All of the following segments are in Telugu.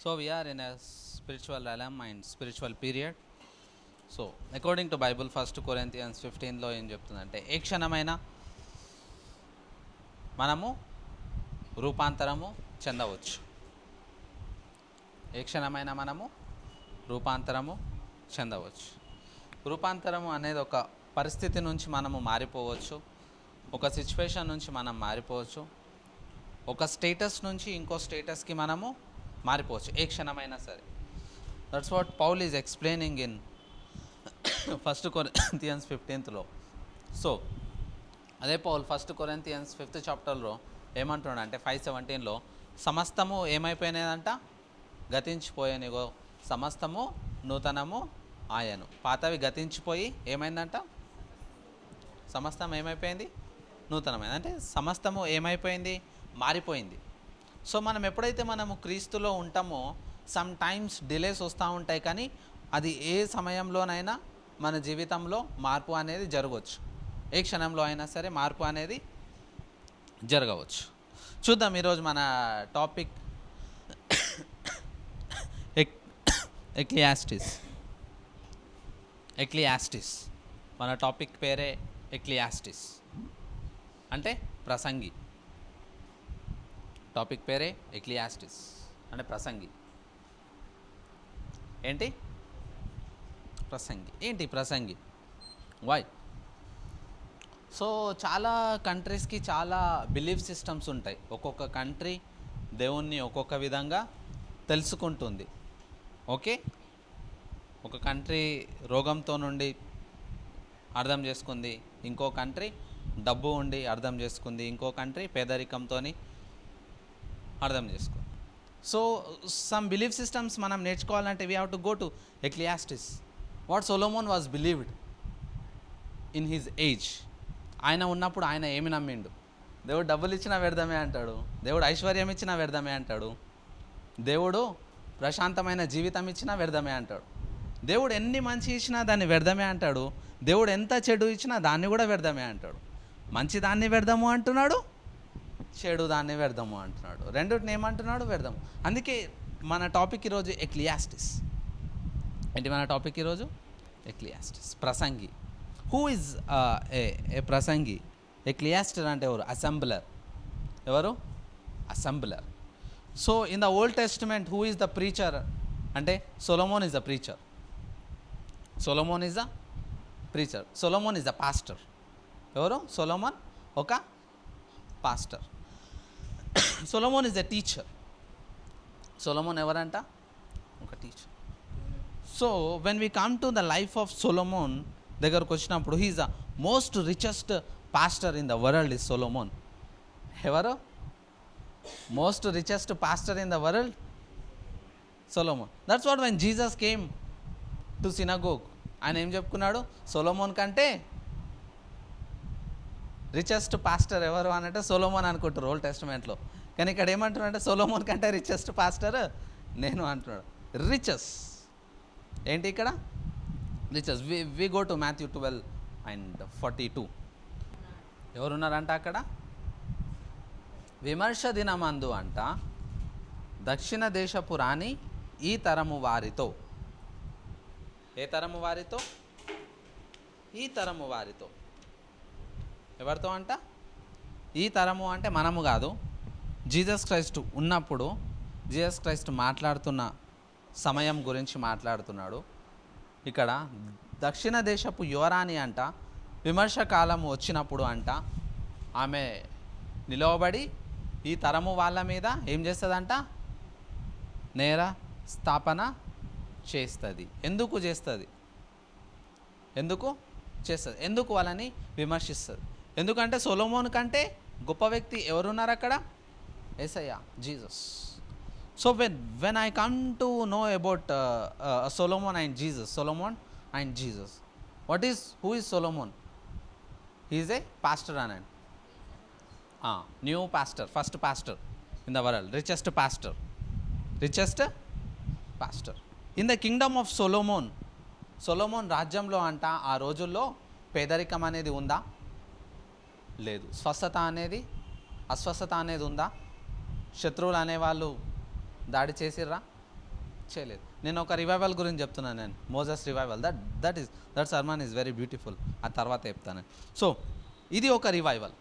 So we are in a spiritual realm and spiritual period. So according to Bible 1 Corinthians 15లో ఏం చెప్తుందంటే, ఏ క్షణమైనా మనము రూపాంతరము చెందవచ్చు. ఏ క్షణమైనా మనము రూపాంతరము చెందవచ్చు. రూపాంతరము అనేది ఒక పరిస్థితి నుంచి మనము మారిపోవచ్చు, ఒక సిచ్యువేషన్ నుంచి మనం మారిపోవచ్చు, ఒక స్టేటస్ నుంచి ఇంకో స్టేటస్కి మనము మారిపోవచ్చు ఏ క్షణమైనా సరే. That's what Paul is explaining in 1 Corinthians 15లో. సో అదే పౌల్ 1 Corinthians 5th చాప్టర్లో ఏమంటున్నాడు అంటే 5:17లో సమస్తము ఏమైపోయినదంట, గతించిపోయానిగో సమస్తము నూతనము ఆయను. పాతవి గతించిపోయి ఏమైందంట, సమస్తం ఏమైపోయింది, నూతనమైంది. అంటే సమస్తము ఏమైపోయింది, మారిపోయింది. సో మనం ఎప్పుడైతే మనము క్రీస్తులో ఉంటామో సమ్ టైమ్స్ డిలేస్ వస్తూ ఉంటాయి, కానీ అది ఏ సమయంలోనైనా మన జీవితంలో మార్పు అనేది జరగవచ్చు. ఏ క్షణంలో అయినా సరే మార్పు అనేది జరగవచ్చు. చూద్దాం ఈరోజు మన టాపిక్ ఎక్లియాస్టిస్. మన టాపిక్ పేరే ఎక్లియాస్టిస్ అంటే ప్రసంగి. టాపిక్ పేరే ఎక్లియాస్టిస్ అంటే ప్రసంగి. ఏంటి ప్రసంగి? ఏంటి ప్రసంగి? వై? సో చాలా కంట్రీస్కి చాలా బిలీఫ్ సిస్టమ్స్ ఉంటాయి. ఒక్కొక్క కంట్రీ దేవుణ్ణి ఒక్కొక్క విధంగా తెలుసుకుంటుంది. ఓకే, ఒక కంట్రీ రోగంతో నుండి అర్థం చేసుకుంది, ఇంకో కంట్రీ డబ్బు ఉండి అర్థం చేసుకుంది, ఇంకో కంట్రీ పేదరికంతో అర్థం చేసుకుంది. సో సమ్ బిలీఫ్ సిస్టమ్స్ మనం నేర్చుకోవాలంటే we have to go to Ecclesiastes. What Solomon was believed in his age. ఆయన ఉన్నప్పుడు ఆయన ఏమి నమ్మిండు? దేవుడు డబ్బులు ఇచ్చినా వ్యర్థమే అంటాడు, దేవుడు ఐశ్వర్యం ఇచ్చినా వ్యర్థమే అంటాడు, దేవుడు ప్రశాంతమైన జీవితం ఇచ్చినా వ్యర్థమే అంటాడు, దేవుడు ఎన్ని మంచి ఇచ్చినా దాన్ని వ్యర్థమే అంటాడు, దేవుడు ఎంత చెడు ఇచ్చినా దాన్ని కూడా వ్యర్థమే అంటాడు. మంచి దాన్ని వ్యర్థము అంటున్నాడు, చెడు దాన్ని వ్యర్థము అంటున్నాడు. రెండుటిని ఏమంటున్నాడు? వ్యర్థం. అందుకే మన టాపిక్ ఈరోజు ఎక్లియాస్టిస్. ఏంటి మన టాపిక్ ఈరోజు? ఎక్లియాస్టిస్, ప్రసంగి. హూ ఈజ్ ఏ ప్రసంగి? ఎక్లియాస్టర్ అంటే ఎవరు? అసెంబ్లర్. ఎవరు? Assembler. So in the old testament who is the preacher అంటే Solomon is the preacher. Solomon is the preacher. Solomon is the pastor. ఎవరు? సొలొమోన్ ఒక pastor. Solomon is a teacher. Solomon ఎవరంట? ఒక teacher. So when we come to the life of Solomon దగ్గరకు వచ్చినప్పుడు he is the most richest pastor in the world is Solomon. ఎవరు most richest pastor in the world? Solomon. That's what when Jesus came to synagogue ఆయన ఏం చెప్పుకున్నాడు? సొలొమోన్ కంటే రిచెస్ట్ పాస్టర్ ఎవరు అనంటే సొలొమోన్ అనుకుంటారు ఓల్డ్ టెస్టిమెంట్లో. కానీ ఇక్కడ ఏమంటున్నాడంటే సొలొమోన్ కంటే రిచెస్ట్ పాస్టర్ నేను అంటున్నాడు. రిచెస్ ఏంటి ఇక్కడ? Riches. We go to Matthew 12:42. ఎవరున్నారంట అక్కడ? విమర్శ దినమందు అంట దక్షిణ దేశపు రాణి ఈ తరము వారితో. ఏ తరము వారితో? ఈ తరము వారితో. ఎవరితో అంట? ఈ తరము అంటే మనము కాదు, జీసస్ క్రైస్ట్ ఉన్నప్పుడు జీసస్ క్రైస్ట్ మాట్లాడుతున్న సమయం గురించి మాట్లాడుతున్నాడు. ఇక్కడ దక్షిణ దేశపు యువరాణి అంట విమర్శకాలం వచ్చినప్పుడు అంట ఆమె నిలవబడి ఈ తరము వాళ్ళ మీద ఏం చేస్తుందంట? నేర స్థాపన చేస్తుంది. ఎందుకు చేస్తుంది? ఎందుకు చేస్తుంది? ఎందుకు వాళ్ళని విమర్శిస్తుంది? ఎందుకంటే సొలొమోన్ కంటే గొప్ప వ్యక్తి ఎవరున్నారు అక్కడ? Yesayya, Jesus. So when I come to know about Solomon and Jesus, Solomon and Jesus, who is Solomon? He is a pastor అనండి. New pastor, first pastor in the world, richest pastor in the kingdom of Solomon. Solomon రాజ్యంలో అంట ఆ రోజుల్లో పేదరికం అనేది ఉందా? లేదు. అస్వస్థత అనేది ఉందా? శత్రువులు అనేవాళ్ళు దాడి చేసిర్రా? చేయలేదు. నేను ఒక రివైవల్ గురించి చెప్తున్నాను. నేను Moses revival, that sermon is very beautiful. ఆ తర్వాత చెప్తాను. సో ఇది ఒక రివైవల్,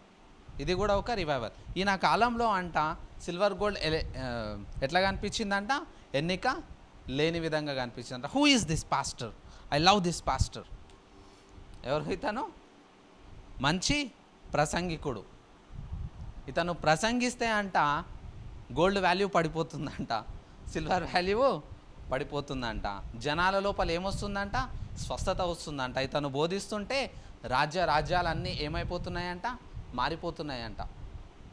ఇది కూడా ఒక రివైవల్. ఈయన కాలంలో అంట సిల్వర్ గోల్డ్ ఎట్లా కనిపించిందంట, ఎన్నిక లేని విధంగా కనిపించిందంట. Who is this pastor? I love this pastor. ఎవరు ఇతను? మంచి ప్రసంగికుడు. ఇతను ప్రసంగిస్తే అంట గోల్డ్ వాల్యూ పడిపోతుందంట, సిల్వర్ వాల్యూ పడిపోతుందంట, జనాల లోపల ఏమొస్తుందంట, స్వస్థత వస్తుందంట. ఇతను బోధిస్తుంటే రాజ్యాలన్నీ ఏమైపోతున్నాయంట, మారిపోతున్నాయంట.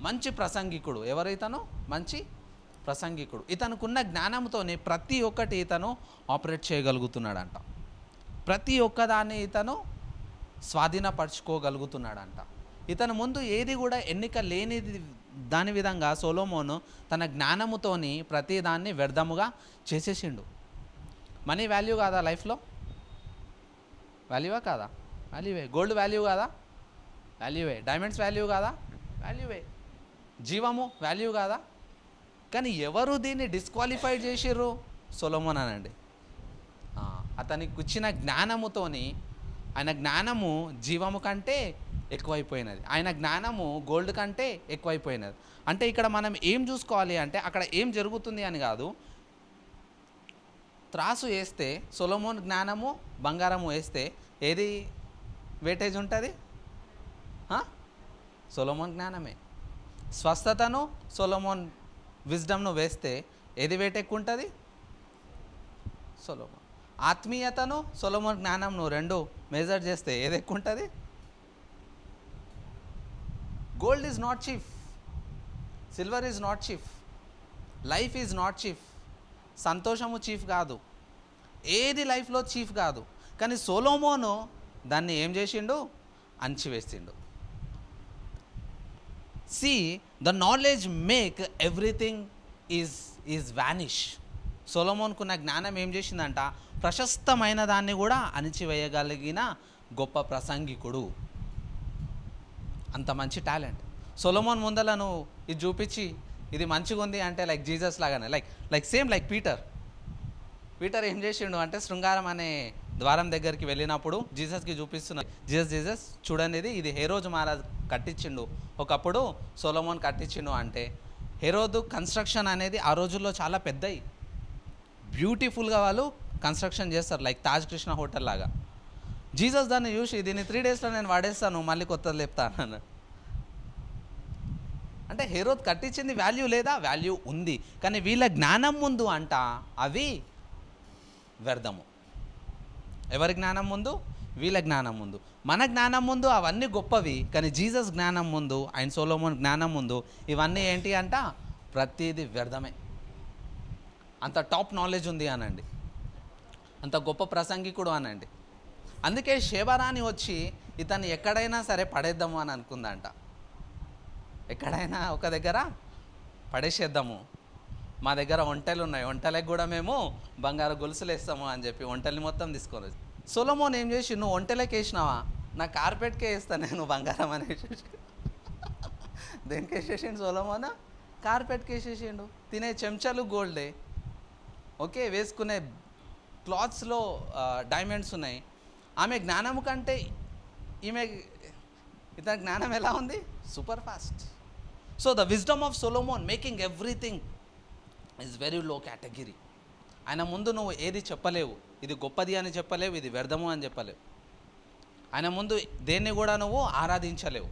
మంచి ప్రసంగికుడు. ఎవరు ఇతను? మంచి ప్రసంగికుడు. ఇతనుకున్న జ్ఞానంతోనే ప్రతి ఒక్కటి ఇతను ఆపరేట్ చేయగలుగుతున్నాడంట. ప్రతి ఒక్కదాన్ని ఇతను స్వాధీనపరచుకోగలుగుతున్నాడంట. ఇతను ముందు ఏది కూడా ఎన్నిక లేనిది దాని విధంగా సొలొమోను తన జ్ఞానముతోని ప్రతి దాన్ని వ్యర్థముగా చేసేసిండు. మనీ వాల్యూ కాదా లైఫ్లో? వాల్యూవా కాదా? వాల్యూవే. గోల్డ్ వాల్యూ కాదా? వాల్యూవే. డైమండ్స్ వాల్యూ కాదా? వాల్యూవే. జీవము వాల్యూ కాదా? కానీ ఎవరు దీన్ని డిస్క్వాలిఫైడ్ చేసిర్రు? సొలొమోన్ అనండి. అతనికి వచ్చిన జ్ఞానముతోని, ఆయన జ్ఞానము జీవము కంటే ఎక్కువైపోయినది, ఆయన జ్ఞానము గోల్డ్ కంటే ఎక్కువైపోయినది. అంటే ఇక్కడ మనం ఏం చూసుకోవాలి అంటే, అక్కడ ఏం జరుగుతుంది అని కాదు. త్రాసు వేస్తే సొలొమోన్ జ్ఞానము బంగారము వేస్తే ఏది వేటేజ్ ఉంటుంది? సొలొమోన్ జ్ఞానమే. స్వస్థతను సొలొమోన్ విజ్డమ్ను వేస్తే ఏది వేట ఎక్కువ ఉంటుంది? సొలొమోన్. ఆత్మీయతను సొలొమోన్ జ్ఞానంను రెండు మెజర్ చేస్తే ఏది ఎక్కువ ఉంటుంది? Gold is not chief, silver is not chief, life is not chief. సంతోషము చీఫ్ కాదు, ఏది లైఫ్లో చీఫ్ కాదు. కానీ సొలొమోను దాన్ని ఏం చేసిండు? అణిచివేసిండు. See, the knowledge make everything is vanish. సొలొమోనుకున్న జ్ఞానం ఏం చేసిందంట, ప్రశస్తమైన దాన్ని కూడా అణిచివేయగలిగిన గొప్ప ప్రసంగికుడు. అంత మంచి టాలెంట్. సొలొమోన్ ముందల నువ్వు ఇది చూపించి ఇది మంచిగా ఉంది అంటే లైక్ జీసస్ లాగానే, లైక్ సేమ్ లైక్ పీటర్ ఏం చేసిండు అంటే, శృంగారం అనే ద్వారం దగ్గరికి వెళ్ళినప్పుడు జీసస్కి చూపిస్తున్నాడు. జీసస్ చూడండి, ఇది హెరోదు మహారాజ్ కట్టించిండు, ఒకప్పుడు సొలొమోన్ కట్టించిండు అంటే. హెరోదు కన్స్ట్రక్షన్ అనేది ఆ రోజుల్లో చాలా పెద్దవి, బ్యూటిఫుల్గా వాళ్ళు కన్స్ట్రక్షన్ చేస్తారు, లైక్ తాజ్ కృష్ణ హోటల్ లాగా. జీసస్ దాన్ని చూసి దీన్ని 3 డేస్లో నేను వాడేస్తాను, మళ్ళీ కొత్తది లేపుతాను అన్నాడు. అంటే హెరోద్ కట్టించింది వాల్యూ లేదా? వాల్యూ ఉంది. కానీ వీళ్ళ జ్ఞానం ముందు అంట అవి వ్యర్థము. ఎవరి జ్ఞానం ముందు? వీళ్ళ జ్ఞానం ముందు. మన జ్ఞానం ముందు అవన్నీ గొప్పవి, కానీ జీసస్ జ్ఞానం ముందు, ఆయన సొలొమోన్ జ్ఞానం ముందు ఇవన్నీ ఏంటి అంట? ప్రతిదీ వ్యర్థమే. అంత టాప్ నాలెడ్జ్ ఉంది అనండి, అంత గొప్ప ప్రసంగికుడు అనండి. అందుకే షేబరాని వచ్చి ఇతన్ని ఎక్కడైనా సరే పడేద్దాము అని అనుకుందంట. ఎక్కడైనా ఒక దగ్గర పడేసేద్దాము, మా దగ్గర ఒంటెలు ఉన్నాయి, ఒంటెలకు కూడా మేము బంగారు గొలుసులు వేస్తాము అని చెప్పి ఒంటెల్ని మొత్తం తీసుకొని. సొలొమోన్ ఏం చేసి, నువ్వు ఒంటెలకు వేసినావా, నా కార్పెట్కే వేస్తాను నేను బంగారం అనేసి. దేనికి వేసేసిండు సొలొమోన్? కార్పెట్కి వేసేసిండు. తినే చెంచాలు గోల్డే, ఓకే, వేసుకునే క్లాత్స్లో డైమండ్స్ ఉన్నాయి. ఆమె జ్ఞానం కంటే ఇతని జ్ఞానం ఎలా ఉంది? Super fast. So the wisdom of Solomon making everything is very low category. ఆయన ముందు నువ్వు ఏది చెప్పలేవు, ఇది గొప్పది అని చెప్పలేవు, ఇది వ్యర్థము అని చెప్పలేవు. ఆయన ముందు దేన్ని కూడా నువ్వు ఆరాధించలేవు.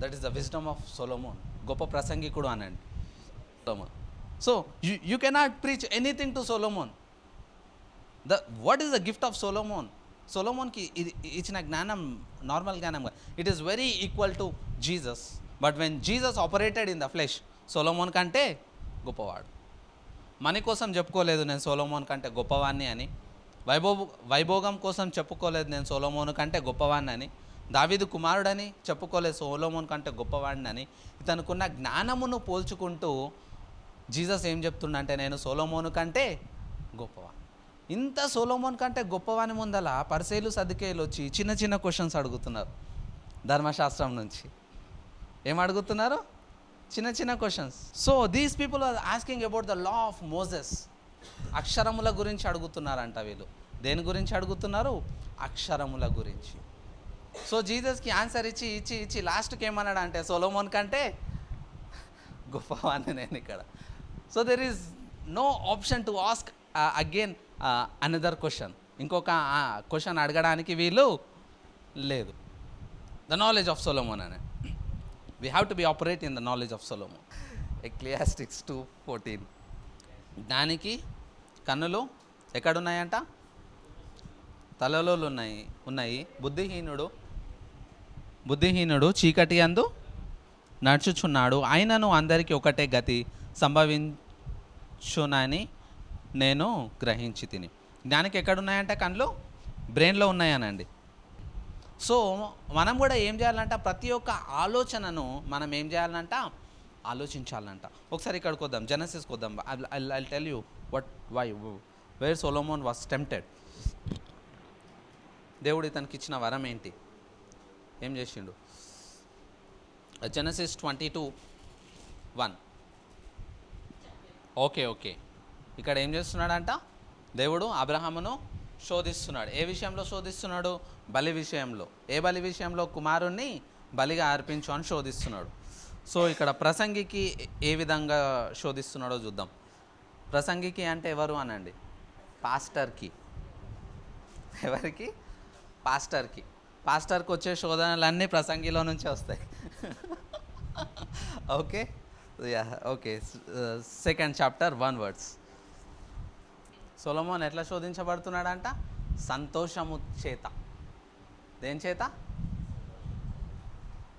That is the wisdom of Solomon. గొప్ప ప్రసంగికుడు అనండి Solomon. So you cannot preach anything to Solomon. What is the gift of Solomon? సొలొమోన్కి ఇది ఇచ్చిన జ్ఞానం నార్మల్ జ్ఞానంగా, it is very equal to Jesus. But when Jesus operated in the flesh, Solomon కంటే గొప్పవాడు. మనీ కోసం చెప్పుకోలేదు నేను సొలొమోన్ కంటే గొప్పవాడిని అని, వైభోగం కోసం చెప్పుకోలేదు నేను సొలొమోన్ కంటే గొప్పవాడిని అని, దావీదు కుమారుడని చెప్పుకోలేదు సొలొమోన్ కంటే గొప్పవాడిని అని. ఇతనుకున్న జ్ఞానమును పోల్చుకుంటూ జీసస్ ఏం చెప్తుండంటే, నేను సొలొమోన్ కంటే గొప్పవాడిని. ఇంత సొలొమోన్ కంటే గొప్పవాని ముందల పరిసయ్యులు సద్దుకేయులు వచ్చి చిన్న చిన్న క్వశ్చన్స్ అడుగుతున్నారు. ధర్మశాస్త్రం నుంచి ఏం అడుగుతున్నారు? చిన్న చిన్న questions. So these people are asking about the law of Moses. అక్షరముల గురించి అడుగుతున్నారంట వీళ్ళు. దేని గురించి అడుగుతున్నారు? అక్షరముల గురించి. సో జీసస్కి ఆన్సర్ ఇచ్చి ఇచ్చి ఇచ్చి లాస్ట్కి ఏమన్నాడు అంటే, సొలొమోన్ కంటే గొప్పవాడిని నేను ఇక్కడ. So there is no option to ask again another question. ఇంకొక క్వశ్చన్ అడగడానికి వీలు లేదు. ద నాలెడ్జ్ ఆఫ్ సొలొమోన్ అనే we have to be operate in the knowledge of Solomon. Ecclesiastes 2:14. జ్ఞానికి కన్నులు ఎక్కడున్నాయంట? తలలో ఉన్నాయి. బుద్ధిహీనుడు చీకటి అందు నడుచుచున్నాడు, ఆయనను అందరికీ ఒకటే గతి సంభవించునని నేను గ్రహించి తిని. జ్ఞానికి ఎక్కడున్నాయంట? కళ్ళు బ్రెయిన్లో ఉన్నాయనండి. సో మనం కూడా ఏం చేయాలంట? ప్రతి ఒక్క ఆలోచనను మనం ఏం చేయాలంట? ఆలోచించాలంట. ఒకసారి ఇక్కడికి వద్దాం, జెనసిస్కి వద్దాం. I tell you where Solomon was tempted. దేవుడు ఇతనికి ఇచ్చిన వరం ఏంటి? ఏం చేసిండు? జెనసిస్ 22:1. ఓకే. ఇక్కడ ఏం చేస్తున్నాడంట? దేవుడు అబ్రహామును శోధిస్తున్నాడు. ఏ విషయంలో శోధిస్తున్నాడు? బలి విషయంలో. ఏ బలి విషయంలో? కుమారుణ్ణి బలిగా అర్పించు అని శోధిస్తున్నాడు. సో ఇక్కడ ప్రసంగికి ఏ విధంగా శోధిస్తున్నాడో చూద్దాం. ప్రసంగికి అంటే ఎవరు అనండి? పాస్టర్కి. ఎవరికి? పాస్టర్కి. పాస్టర్కి వచ్చే శోధనలన్నీ ప్రసంగిలో నుంచే వస్తాయి. Okay. 2nd chapter 1 verse. Solomon ఎట్లా శోధించబడుతున్నాడంట? సంతోషము చేత. దేని చేత?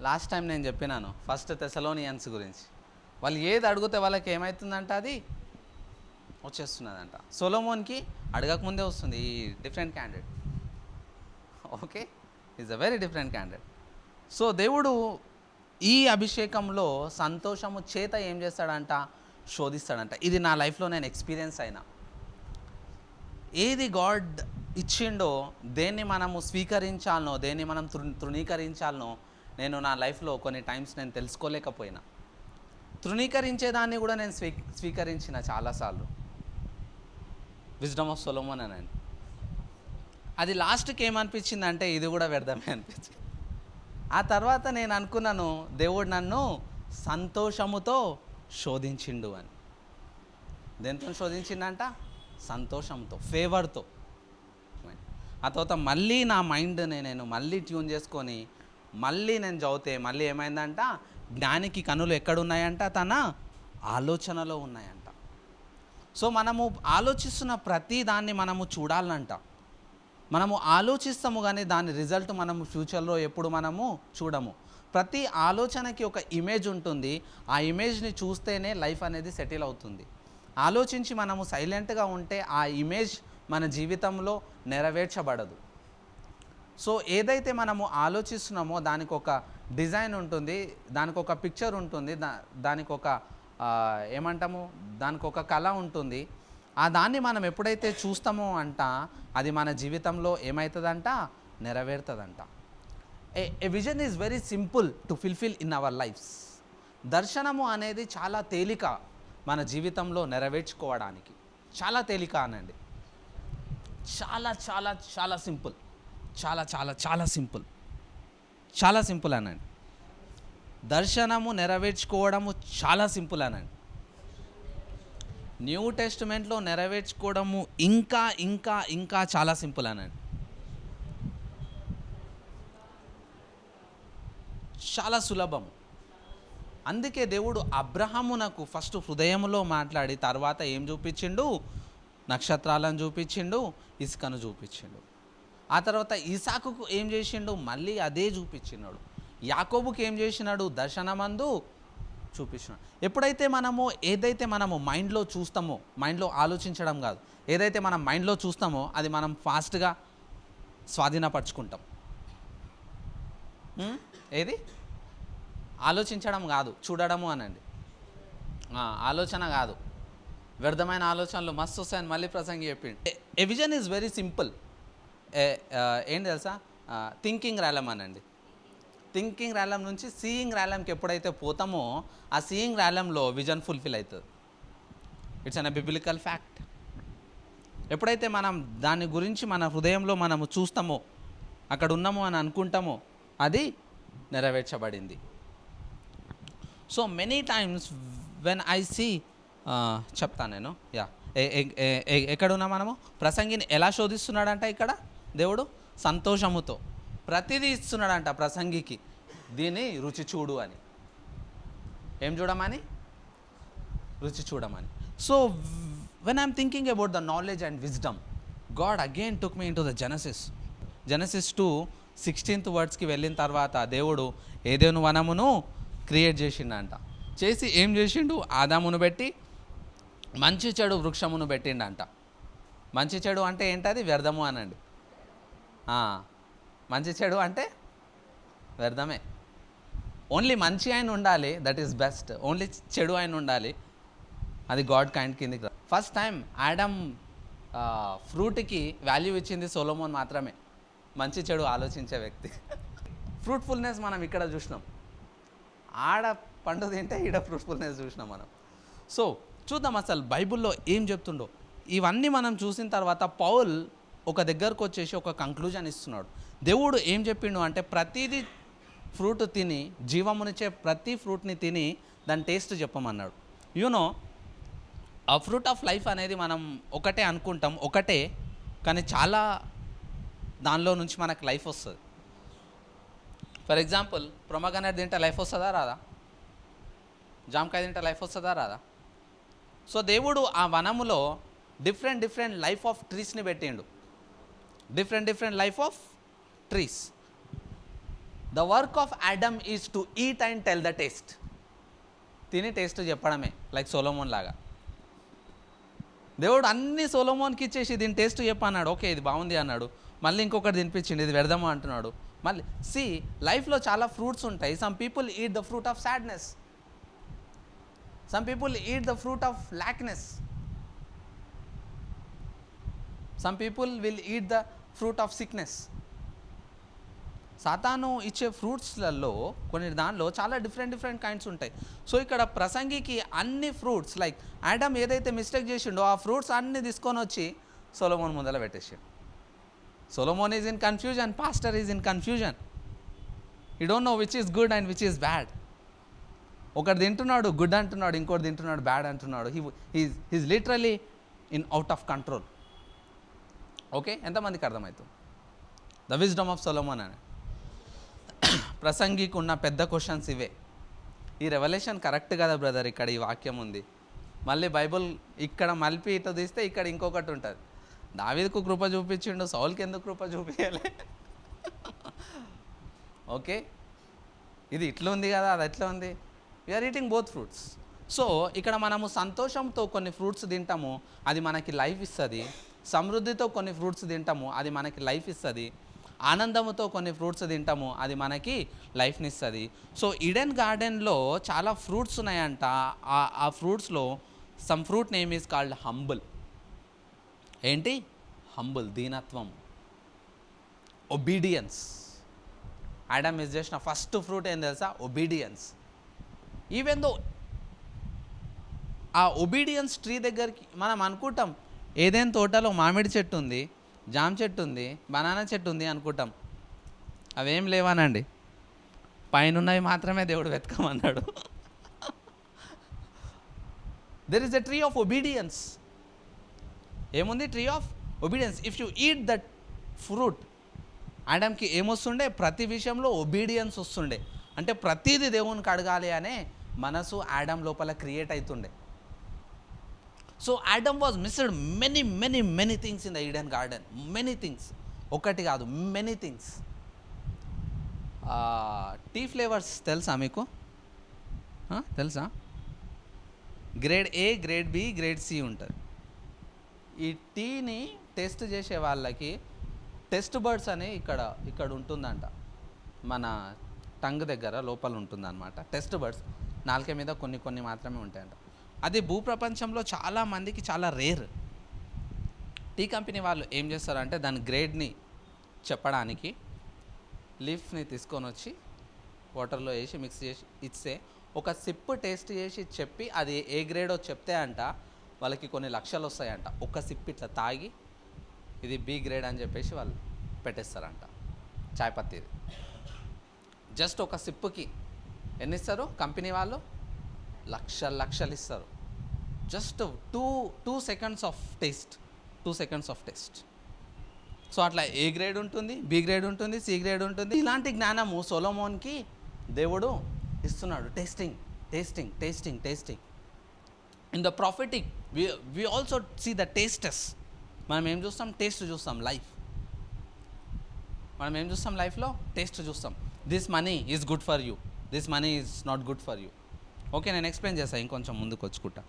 లాస్ట్ టైం నేను చెప్పినాను 1 Thessalonians గురించి. వాళ్ళు ఏది అడిగితే వాళ్ళకి ఏమవుతుందంట? అది వచ్చేస్తున్నదంట. సొలొమోన్కి అడగకముందే వస్తుంది. ఈ different candidate. Okay, is a very different candidate. So దేవుడు ఈ అభిషేకంలో సంతోషము చేత ఏం చేస్తాడంట? శోధిస్తాడంట. ఇది నా లైఫ్లో నేను ఎక్స్పీరియన్స్ అయినా. ఏది గాడ్ ఇచ్చిండో, దేన్ని మనము స్వీకరించాలనో, దేన్ని మనం తృణీకరించాలనో నేను నా లైఫ్లో కొన్ని టైమ్స్ నేను తెలుసుకోలేకపోయినా. తృణీకరించేదాన్ని కూడా నేను స్వీకరించిన చాలాసార్లు. విజ్డమ్ ఆఫ్ సొలొమోన్ అనండి. అది లాస్ట్కి ఏమనిపించిందంటే ఇది కూడా వ్యర్థమే అనిపించింది. ఆ తర్వాత నేను అనుకున్నాను, దేవుడు నన్ను సంతోషముతో శోధించిండు అని. దేంతో శోధించిందంట? సంతోషంతో, ఫేవర్తో. ఆ తర్వాత మళ్ళీ నా మైండ్ని నేను మళ్ళీ ట్యూన్ చేసుకొని మళ్ళీ నేను చదివితే మళ్ళీ ఏమైందంట? జ్ఞానికి కనులు ఎక్కడున్నాయంట? తన ఆలోచనలో ఉన్నాయంట. సో మనము ఆలోచిస్తున్న ప్రతి దాన్ని మనము చూడాలంట. మనము ఆలోచిస్తాము కానీ దాని రిజల్ట్ మనము ఫ్యూచర్లో ఎప్పుడు మనము చూడము. ప్రతి ఆలోచనకి ఒక ఇమేజ్ ఉంటుంది. ఆ ఇమేజ్ని చూస్తేనే లైఫ్ అనేది సెటిల్ అవుతుంది. ఆలోచించి మనము సైలెంట్గా ఉంటే ఆ ఇమేజ్ మన జీవితంలో నెరవేర్చబడదు. సో ఏదైతే మనము ఆలోచిస్తున్నామో దానికి ఒక డిజైన్ ఉంటుంది, దానికి ఒక పిక్చర్ ఉంటుంది, దానికి ఒక ఏమంటాము, దానికి ఒక కళ ఉంటుంది. ఆ దాన్ని మనం ఎప్పుడైతే చూస్తామో అంట అది మన జీవితంలో ఏమవుతుందంట? నెరవేరుతుందంట. A vision is very simple to fulfil in our lifes. దర్శనము అనేది చాలా తేలిక మన జీవితంలో నెరవేర్చుకోవడానికి. చాలా తేలిక అనండి. చాలా చాలా చాలా సింపుల్. చాలా చాలా చాలా సింపుల్. చాలా సింపుల్ అనండి. దర్శనము నెరవేర్చుకోవడము చాలా సింపుల్ అనండి. న్యూ టెస్టిమెంట్లో నెరవేర్చుకోవడము ఇంకా ఇంకా ఇంకా చాలా సింపుల్ అనండి. చాలా సులభం. అందుకే దేవుడు అబ్రహామునకు ఫస్ట్ హృదయంలో మాట్లాడి తర్వాత ఏం చూపించిండు? నక్షత్రాలను చూపించిండు, ఇసుకను చూపించిండు. ఆ తర్వాత ఇసాకుకు ఏం చేసిండు? మళ్ళీ అదే చూపించినాడు. యాకోబుకి ఏం చేసినాడు? దర్శనమందు చూపించినాడు. ఎప్పుడైతే ఏదైతే మనము మైండ్లో చూస్తామో, మైండ్లో ఆలోచించడం కాదు, ఏదైతే మనం మైండ్లో చూస్తామో అది మనం ఫాస్ట్గా స్వాధీనపరచుకుంటాం. ఏది? ఆలోచించడం కాదు, చూడడము అనండి. ఆలోచన కాదు, వ్యర్థమైన ఆలోచనలు మస్తు వస్తాయని మళ్ళీ ప్రసంగి చెప్పిండు. ఏ విజన్ ఈజ్ వెరీ సింపుల్. ఏంటి తెలుసా? థింకింగ్ ర్యాలం అనండి. థింకింగ్ ర్యాలం నుంచి సీయింగ్ ర్యాలంకి ఎప్పుడైతే పోతామో ఆ సీయింగ్ ర్యాలంలో విజన్ ఫుల్ఫిల్ అవుతుంది. It's an biblical fact. ఎప్పుడైతే మనం దాని గురించి మన హృదయంలో మనము చూస్తామో, అక్కడ ఉన్నామో అని అనుకుంటామో, అది నెరవేర్చబడింది. So many times when I see చెప్తాను నేను. యా, ఎక్కడున్నా మనము ప్రసంగిని ఎలా శోధిస్తున్నాడంట ఇక్కడ దేవుడు? సంతోషముతో ప్రతిదీ ఇస్తున్నాడంట ప్రసంగికి. దీన్ని రుచి చూడు అని. ఏం చూడమని? రుచి చూడమని. So when I'm thinking about the knowledge and wisdom, God again took me in to the Genesis 2:16 వర్డ్స్కి వెళ్ళిన తర్వాత దేవుడు ఏదైనా వనమును క్రియేట్ చేసిండంట. చేసి ఏం చేసిండు? ఆదామును పెట్టి మంచి చెడు వృక్షమును పెట్టిండంట. మంచి చెడు అంటే ఏంటది? వ్యర్థము అనండి. మంచి చెడు అంటే వ్యర్థమే. ఓన్లీ మంచి ఆయన ఉండాలి, దట్ ఈస్ బెస్ట్. ఓన్లీ చెడు ఆయన ఉండాలి, అది గాడ్ కైండ్ కిందికి రా. ఫస్ట్ టైం ఆడమ్ ఫ్రూట్కి వాల్యూ ఇచ్చింది సొలొమోన్ మాత్రమే, మంచి చెడు ఆలోచించే వ్యక్తి. ఫ్రూట్ఫుల్నెస్ మనం ఇక్కడ చూసినాం, ఆడ పండు తింటే ఈడ ఫ్రూట్ఫుల్నెస్ చూసినాం మనం. సో చూద్దాం అసలు బైబిల్లో ఏం చెప్తుండో. ఇవన్నీ మనం చూసిన తర్వాత పౌల్ ఒక దగ్గరకు వచ్చేసి ఒక కంక్లూజన్ ఇస్తున్నాడు. దేవుడు ఏం చెప్పిండు అంటే, ప్రతిదీ ఫ్రూట్ తిని, జీవమునిచ్చే ప్రతి ఫ్రూట్ని తిని దాని టేస్ట్ చెప్పమన్నాడు. యూనో, ఆ ఫ్రూట్ ఆఫ్ లైఫ్ అనేది మనం ఒకటే అనుకుంటాం, ఒకటే, కానీ చాలా దానిలో నుంచి మనకు లైఫ్ వస్తుంది. ఫర్ ఎగ్జాంపుల్, ప్రొమగనేట్ తింటే లైఫ్ వస్తుందా రాదా? జామకాయ తింటే లైఫ్ వస్తుందా రాదా? సో దేవుడు ఆ వనములో డిఫరెంట్ లైఫ్ ఆఫ్ ట్రీస్ని పెట్టిండు. Different life of trees. The work of Adam is to eat and tell the taste. తిని టేస్ట్ చెప్పడమే, లైక్ సొలొమోన్ లాగా. దేవుడు అన్ని సొలొమోన్కి ఇచ్చేసి దీని టేస్ట్ చెప్పన్నాడు. ఓకే, ఇది బాగుంది అన్నాడు. మళ్ళీ ఇంకొకటి తినిపించింది, ఇది వ్యర్థమా అంటున్నాడు. మళ్ళీ లైఫ్లో చాలా ఫ్రూట్స్ ఉంటాయి. Some people eat the fruit of sadness, some people eat the fruit of lackness, some people will eat the fruit of sickness. సాతాను ఇచ్చే ఫ్రూట్స్లలో కొన్ని దానిలో చాలా డిఫరెంట్ కైండ్స్ ఉంటాయి. సో ఇక్కడ ప్రసంగికి అన్ని ఫ్రూట్స్, లైక్ ఆడమ్ ఏదైతే మిస్టేక్ చేసిండో ఆ ఫ్రూట్స్ అన్నీ తీసుకొని వచ్చి సొలొమోన్ ముందర పెట్టేసాడు. Solomon is in confusion, pastor is in confusion. You don't know which is good and which is bad. ఒకటి తింటున్నాడు గుడ్ అంటున్నాడు, ఇంకోటి తింటున్నాడు బ్యాడ్ అంటున్నాడు. He is literally in out of control. Okay, ఎంతమందికి అర్థమవుతుంది? ద విజ్డమ్ ఆఫ్ సొలొమోన్ అని. ప్రసంగికి ఉన్న పెద్ద క్వశ్చన్స్ ఇవే. ఈ రెవల్యూషన్ కరెక్ట్ కదా బ్రదర్, ఇక్కడ ఈ వాక్యం ఉంది, మళ్ళీ బైబుల్ ఇక్కడ మలిపి ఇటు తీస్తే ఇక్కడ ఇంకొకటి ఉంటుంది. దావీదుకు కృప చూపించిండు, సౌల్కి ఎందుకు కృప చూపించాలి? ఓకే, ఇది ఇట్లా ఉంది కదా, అది ఎట్లా ఉంది? We are eating both fruits. So ఇక్కడ మనము సంతోషంతో కొన్ని ఫ్రూట్స్ తింటాము, అది మనకి లైఫ్ ఇస్తుంది. సమృద్ధితో కొన్ని ఫ్రూట్స్ తింటాము, అది మనకి లైఫ్ ఇస్తుంది. ఆనందముతో కొన్ని ఫ్రూట్స్ తింటాము, అది మనకి లైఫ్ని ఇస్తుంది. సో ఈడెన్ గార్డెన్లో చాలా ఫ్రూట్స్ ఉన్నాయంట. ఆ ఫ్రూట్స్లో some fruit name is called humble. ఏంటి? హంబుల్, దీనత్వం, ఒబీడియన్స్. ఆడమ్ మిస్ చేసిన ఫస్ట్ ఫ్రూట్ ఏం తెలుసా? ఒబీడియన్స్. ఈవెన్ దో ఆ ఒబీడియన్స్ ట్రీ దగ్గరికి మనం అనుకుంటాం, ఏదైనా తోటలో మామిడి చెట్టు ఉంది, జామ చెట్టు ఉంది, బనానా చెట్టు ఉంది అనుకుంటాం. అవేం లేవానండి, పైనున్నవి మాత్రమే దేవుడు వెతకమన్నాడు. There is a tree of obedience. ఏముంది? Tree of obedience. If you eat that fruit, ఆడమ్కి ఏమొస్తుండే? ప్రతి విషయంలో ఒబీడియన్స్ వస్తుండే. అంటే ప్రతిదీ దేవునికి అడగాలి అనే మనసు ఆడమ్ లోపల క్రియేట్ అవుతుండే. So Adam was missed many things in the Eden garden. Many things, ఒకటి కాదు, మెనీ థింగ్స్. టీ ఫ్లేవర్స్ తెలుసా మీకు? తెలుసా? Grade A, grade B, grade C ఉంటుంది. ఈ టీని టెస్ట్ చేసే వాళ్ళకి టెస్ట్ బర్డ్స్ అని ఇక్కడ ఉంటుందంట, మన టంగ్ దగ్గర లోపల ఉంటుందన్నమాట. టెస్ట్ బర్డ్స్ నాలుక మీద కొన్ని మాత్రమే ఉంటాయంట. అది భూప్రపంచంలో చాలా మందికి చాలా రేర్. టీ కంపెనీ వాళ్ళు ఏం చేస్తారంటే దాని గ్రేడ్ని చెప్పడానికి లీఫ్ని తీసుకొని వచ్చి వాటర్లో వేసి మిక్స్ చేసి ఇస్తే, ఒక సిప్ టేస్ట్ చేసి చెప్పి అది ఏ గ్రేడో చెప్తే అంట వాళ్ళకి కొన్ని లక్షలు వస్తాయంట. ఒక సిప్ ఇట్లా తాగి ఇది బి గ్రేడ్ అని చెప్పేసి వాళ్ళు పెట్టేస్తారంట చాయ్ పత్తిది. జస్ట్ ఒక సిప్పుకి ఎన్ని ఇస్తారు కంపెనీ వాళ్ళు? లక్షలు ఇస్తారు. Just two seconds of taste, 2 seconds of taste. So అట్లా ఏ గ్రేడ్ ఉంటుంది, బి గ్రేడ్ ఉంటుంది, సి గ్రేడ్ ఉంటుంది. ఇలాంటి జ్ఞానము సొలొమోన్కి దేవుడు ఇస్తున్నాడు. Tasting. In the prophetic we also see the tastes. మనం ఏం చూస్తాం? టేస్ట్ చూస్తాం. మనం ఏం చూస్తాం లైఫ్లో? టేస్ట్ చూస్తాం. This money is good for you, this money is not good for you. Okay, నేను ఎక్స్ప్లెయిన్ చేస్తాను ఇంకొంచెం ముందుకు వచ్చుకుంటా.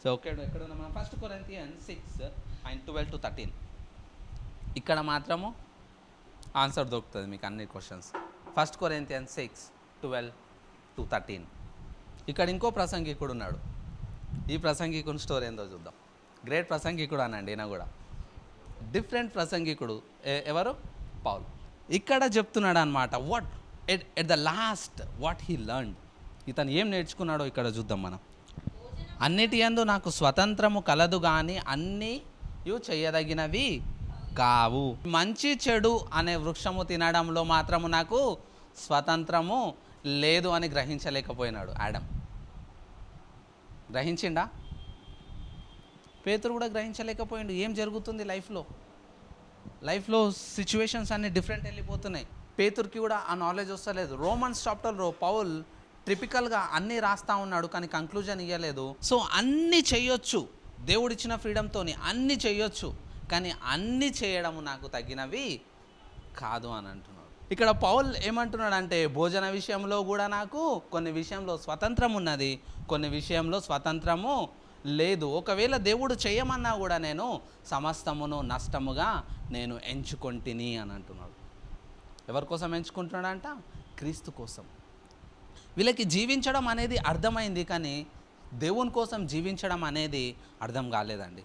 సో ఓకే, ఎక్కడ ఉన్నాం మనం? 1 Corinthians 6:12-13. ఇక్కడ మాత్రము ఆన్సర్ దొరుకుతుంది మీకు అన్ని క్వశ్చన్స్. 1 Corinthians 6:12-13. ఇక్కడ ఇంకో ప్రసంగికుడు ఉన్నాడు. ఈ ప్రసంగికుని స్టోరీ ఏందో చూద్దాం. గ్రేట్ ప్రసంగికుడు అనండి ఈయన కూడా. డిఫరెంట్ ప్రసంగికుడు. ఎవరు? పౌల్. ఇక్కడ చెప్తున్నాడు అనమాట what at the last what he learned. ఇతను ఏం నేర్చుకున్నాడో ఇక్కడ చూద్దాం మనం. అన్నిటి యందు నాకు స్వతంత్రము కలదు కానీ అన్నీ చేయదగినవి కావు. మంచి చెడు అనే వృక్షము తినడంలో మాత్రము నాకు స్వతంత్రము లేదు అని గ్రహించలేకపోయినాడు ఆడమ్. గ్రహించిండా? పేతురు కూడా గ్రహించలేకపోయిండు. ఏం జరుగుతుంది లైఫ్లో సిచ్యువేషన్స్ అన్నీ డిఫరెంట్ వెళ్ళిపోతున్నాయి. పేతురుకి కూడా ఆ నాలెడ్జ్ వస్తలేదు. రోమన్స్ చాప్టర్లో పౌల్ ట్రిపికల్గా అన్నీ రాస్తూ ఉన్నాడు కానీ కంక్లూజన్ ఇవ్వలేదు. సో అన్నీ చేయొచ్చు, దేవుడిచ్చిన ఫ్రీడమ్తో అన్నీ చేయొచ్చు, కానీ అన్నీ చేయడము నాకు తగినవి కాదు అని అంటున్నాడు. ఇక్కడ పౌల్ ఏమంటున్నాడు అంటే భోజన విషయంలో కూడా నాకు కొన్ని విషయంలో స్వతంత్రం ఉన్నది, కొన్ని విషయంలో స్వతంత్రము లేదు. ఒకవేళ దేవుడు చేయమన్నా కూడా నేను సమస్తమును నష్టముగా నేను ఎంచుకొంటిని అని అంటున్నాడు. ఎవరి కోసం ఎంచుకుంటున్నాడంట? క్రీస్తు కోసం. వీళ్ళకి జీవించడం అనేది అర్థమైంది కానీ దేవుని కోసం జీవించడం అనేది అర్థం కాలేదండి.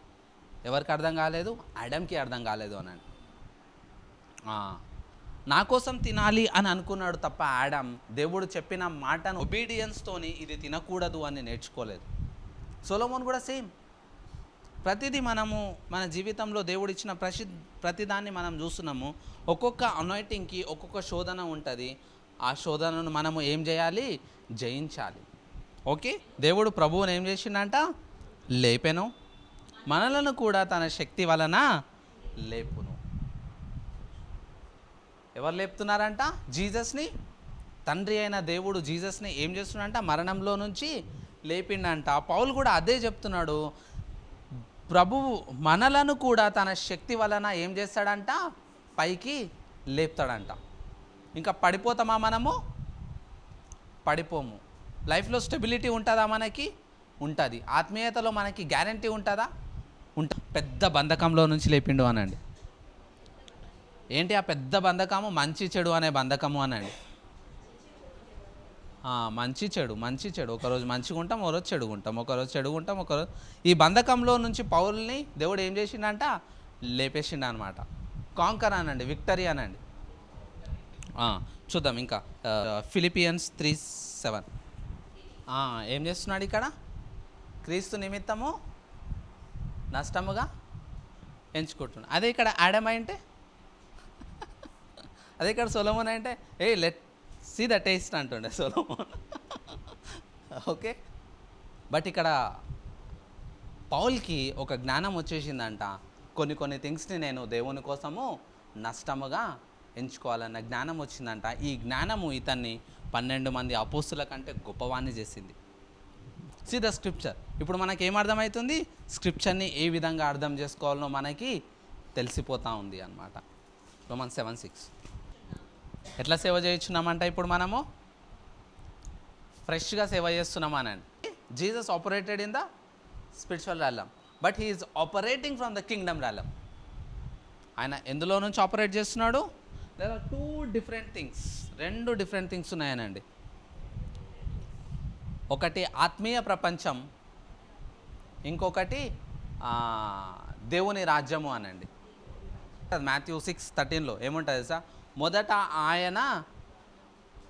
ఎవరికి అర్థం కాలేదు? ఆడమ్కి అర్థం కాలేదు అనండి. నా కోసం తినాలి అని అనుకున్నాడు తప్ప ఆడమ్ దేవుడు చెప్పిన మాటను ఒబీడియన్స్తోని ఇది తినకూడదు అని నేర్చుకోలేదు. సొలొమోన్ కూడా సేమ్. ప్రతిదీ మనము మన జీవితంలో దేవుడు ఇచ్చిన ప్రతిదాన్ని మనం చూస్తున్నాము. ఒక్కొక్క అనాయింటింగ్కి ఒక్కొక్క శోధన ఉంటుంది. ఆ శోధనను మనము ఏం చేయాలి? జయించాలి. ఓకే, దేవుడు ప్రభువుని ఏం చేసిండంట? లేపెను, మనలను కూడా తన శక్తి వలన లేపును. ఎవరు లేపుతున్నారంట? జీసస్ని. తండ్రి అయిన దేవుడు జీసస్ని ఏం చేస్తున్నాడంట? మరణంలో నుంచి లేపిండంట. పౌలు కూడా అదే చెప్తున్నాడు. ప్రభువు మనలను కూడా తన శక్తి వలన ఏం చేస్తాడంట? పైకి లేపుతాడంట. ఇంకా పడిపోతామా మనము? పడిపోము. లైఫ్లో స్టెబిలిటీ ఉంటుందా మనకి? ఉంటుంది. ఆత్మీయతలో మనకి గ్యారంటీ ఉంటుందా? పెద్ద బంధకంలో నుంచి లేపిండు అనండి. ఏంటి ఆ పెద్ద బంధకము? మంచి చెడు అనే బంధకము అనండి. మంచి చెడు ఒకరోజు మంచిగా ఉంటాం, ఒకరోజు చెడుగుంటాం, ఒకరోజు ఈ బంధకంలో నుంచి పౌల్ని దేవుడు ఏం చేసిండంట? లేపేసిండు అనమాట. కాంకర్ అనండి, విక్టరీ అనండి. చూద్దాం ఇంకా ఫిలిపియన్స్ 3:7. ఏం చేస్తున్నాడు ఇక్కడ? క్రీస్తు నిమిత్తము నష్టముగా ఎంచుకుంటున్నాడు. అదే ఇక్కడ ఆడమ్ అంటే, అదే ఇక్కడ సొలొమోన్ అంటే లెట్ సీ ద టేస్ట్ అంటుండే సొలొమోన్. ఓకే, బట్ ఇక్కడ పౌల్కి ఒక జ్ఞానం వచ్చేసిందంట. కొన్ని థింగ్స్ని నేను దేవుని కోసము నష్టముగా ఎంచుకోవాలన్న జ్ఞానం వచ్చిందంట. ఈ జ్ఞానము ఇతన్ని 12 మంది అపోస్తుల కంటే గొప్పవాణ్ణి చేసింది. See the scripture. ఇప్పుడు మనకి ఏం అర్థమవుతుంది? స్క్రిప్చర్ని ఏ విధంగా అర్థం చేసుకోవాలనో మనకి తెలిసిపోతూ ఉంది అన్నమాట. Romans 7:6. ఎట్లా సేవ చేయించున్నామంట? ఇప్పుడు మనము ఫ్రెష్గా సేవ చేస్తున్నామనండి. Jesus operated in the spiritual realm, but he is operating from the kingdom realm. ఆయన ఎందులో నుంచి ఆపరేట్ చేస్తున్నాడు? There are 2 different things. 2 different things ఉన్నాయనండి. ఒకటి ఆత్మీయ ప్రపంచం, ఇంకొకటి దేవుని రాజ్యము అనండి. మాథ్యూ 6:13లో ఏముంటుంది సార్? మొదట ఆయన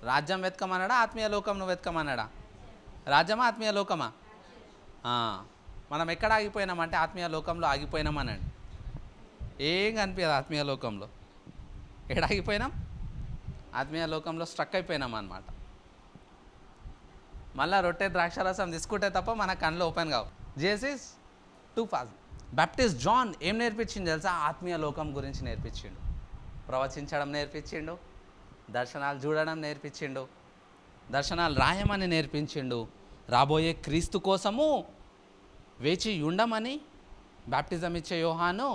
రాజ్యం వెతకమన్నాడా, ఆత్మీయ లోకంను వెతకమన్నాడా? రాజ్యమా ఆత్మీయ లోకమా? మనం ఎక్కడ ఆగిపోయినామంటే ఆత్మీయ లోకంలో ఆగిపోయినామనండి. ఏం కనిపించదు ఆత్మీయ లోకంలో. ఎడాగిపోయినాం, ఆత్మీయ లోకంలో స్ట్రక్ అయిపోయినాం అన్నమాట. మళ్ళీ రొట్టె ద్రాక్షారసం తీసుకుంటే తప్ప మన కళ్ళు ఓపెన్ కావు. Jesus too fast. Baptist John ఏం నేర్పించిండు తెలుసా? ఆత్మీయ లోకం గురించి నేర్పించిండు, ప్రవచించడం నేర్పించిండు, దర్శనాలు చూడడం నేర్పించిండు, దర్శనాలు రాయమని నేర్పించిండు, రాబోయే క్రీస్తు కోసము వేచి ఉండమని బాప్టిజం ఇచ్చే యోహాను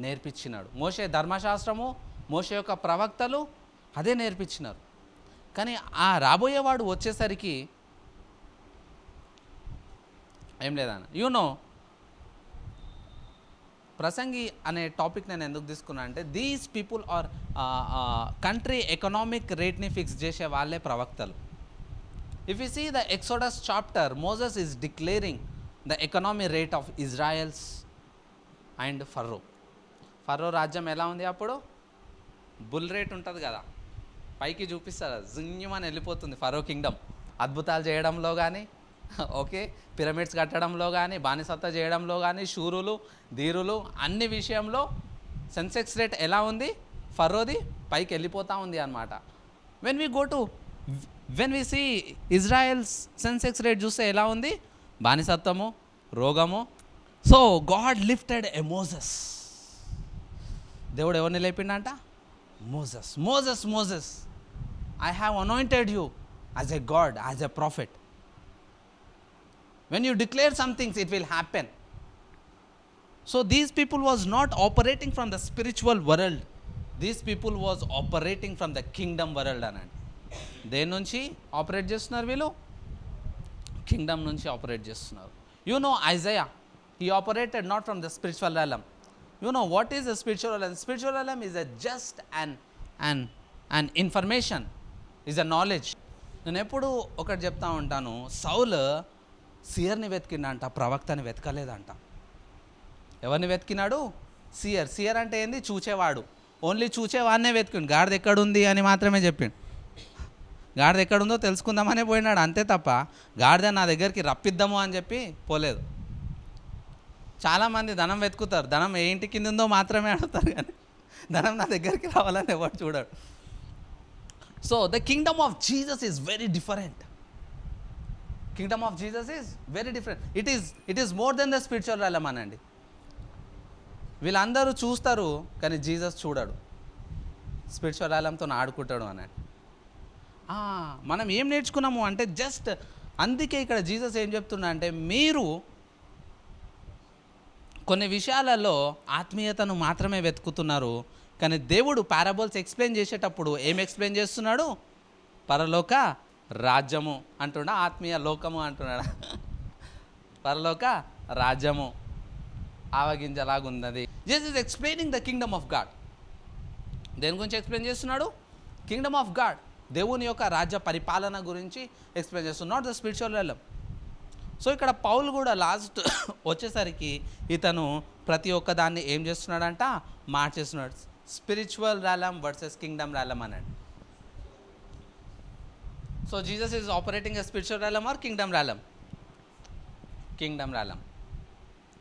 నేర్పించినాడు. మోషే ధర్మశాస్త్రము, మోషే యొక్క ప్రవక్తలు అదే నేర్పించినారు. కానీ ఆ రాబోయేవాడు వచ్చేసరికి ఏం లేదన్న. యూనో, ప్రసంగి అనే టాపిక్ నేను ఎందుకు తీసుకున్నా అంటే, these people are country economic రేట్ని ఫిక్స్ చేసే వాళ్ళే ప్రవక్తలు. If you see the Exodus chapter, Moses is declaring the economy rate of Israels and Pharaoh రాజ్యం ఎలా ఉంది అప్పుడు? బుల్ రేట్ ఉంటుంది కదా, పైకి చూపిస్తారు, జున్యమని వెళ్ళిపోతుంది ఫరో కింగ్డమ్. అద్భుతాలు చేయడంలో కానీ, ఓకే, పిరమిడ్స్ కట్టడంలో కానీ, బానిసత్తా చేయడంలో కానీ, శూరులు ధీరులు అన్ని విషయంలో సెన్సెక్స్ రేట్ ఎలా ఉంది? ఫరోది పైకి వెళ్ళిపోతూ ఉంది అన్నమాట. When we see Israels sensex rate చూస్తే ఎలా ఉంది? బానిసత్వము, రోగము. So God lifted a Moses. దేవుడు ఎవరిని లేపిండంట? Moses, I have anointed you as a god, as a prophet. When you declare some things, it will happen. So these people was not operating from the spiritual world. These people was operating from the kingdom world అనండి. దేని నుంచి ఆపరేట్ చేస్తున్నారు వీళ్ళు? కింగ్డమ్ నుంచి ఆపరేట్ చేస్తున్నారు. You know Isaiah, he operated not from the spiritual realm. You know what is the spiritual realm? Spiritual realm is a just an information, is a knowledge. నేను ఎప్పుడు ఒకటి చెప్తా ఉంటాను, సౌలు సియర్ని వెతికిండంట, ప్రవక్తని వెతకలేదంట. ఎవరిని వెతికినాడు? సియర్ అంటే ఏంది? చూచేవాడు. ఓన్లీ చూచేవాడినే వెతికిండు. గాడిద ఎక్కడుంది అని మాత్రమే చెప్పిండు. గాడిద ఎక్కడుందో తెలుసుకుందామనే పోయినాడు, అంతే తప్ప గాడిద నా దగ్గరికి రప్పిద్దాము అని చెప్పి పోలేదు. చాలామంది ధనం వెతుకుతారు, ధనం ఏ ఇంటి కింద ఉందో మాత్రమే అడుగుతారు, కానీ ధనం నా దగ్గరికి రావాలని ఎవరు చూడడు. So the kingdom of Jesus is very different. Kingdom of Jesus is very different. It is more than the spiritual realm అనండి. వీళ్ళందరూ చూస్తారు కానీ జీసస్ చూడడు, స్పిరిచువల్ realmతో ఆడుకుంటాడు అనండి. మనం ఏం నేర్చుకున్నాము అంటే, జస్ట్ అందుకే ఇక్కడ జీసస్ ఏం చెప్తున్నా అంటే, మీరు కొన్ని విషయాలలో ఆత్మీయతను మాత్రమే వెతుకుతున్నారు, కానీ దేవుడు పారాబోల్స్ ఎక్స్ప్లెయిన్ చేసేటప్పుడు ఏం ఎక్స్ప్లెయిన్ చేస్తున్నాడు? పరలోక రాజ్యము అంటున్నా, ఆత్మీయ లోకము అంటున్నాడా? పరలోక రాజ్యము ఆవగింజలాగున్నది. Jesus is explaining the kingdom of God. దేని గురించి ఎక్స్ప్లెయిన్ చేస్తున్నాడు? కింగ్డమ్ ఆఫ్ గాడ్, దేవుని యొక్క రాజ్య పరిపాలన గురించి ఎక్స్ప్లెయిన్ చేస్తున్నాడు, not the spiritual realm. So ఇక్కడ పౌలు కూడా లాస్ట్ వచ్చేసరికి ఇతను ప్రతి ఒక్క దాన్ని ఏం చేస్తున్నాడంట? మార్చేస్తున్నాడు. Spiritual realm versus kingdom realm అన్నాడు. So Jesus is operating a spiritual realm or kingdom realm? Kingdom realm.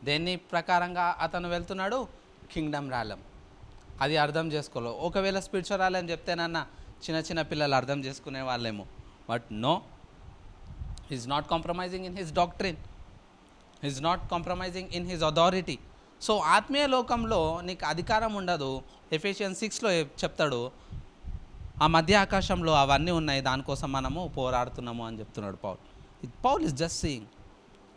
దేన్ని ప్రకారంగా అతను వెళ్తున్నాడు? Kingdom realm. అది అర్థం చేసుకోలేదు. ఒకవేళ స్పిరిచువల్ realm చెప్తేనన్నా చిన్న పిల్లలు అర్థం చేసుకునే వాళ్ళేమో, but no, is not compromising in his doctrine, is not compromising in his authority. So ఆత్మీయ లోకంలో నీకు అధికారం ఉండదు. ఎఫెసియన్స్ 6లో చెప్తాడు, ఆ మధ్య ఆకాశంలో అవన్నీ ఉన్నాయి, దానికోసం మనము పోరాడుతున్నాము అని చెప్తున్నాడు Paul. Paul is just seeing.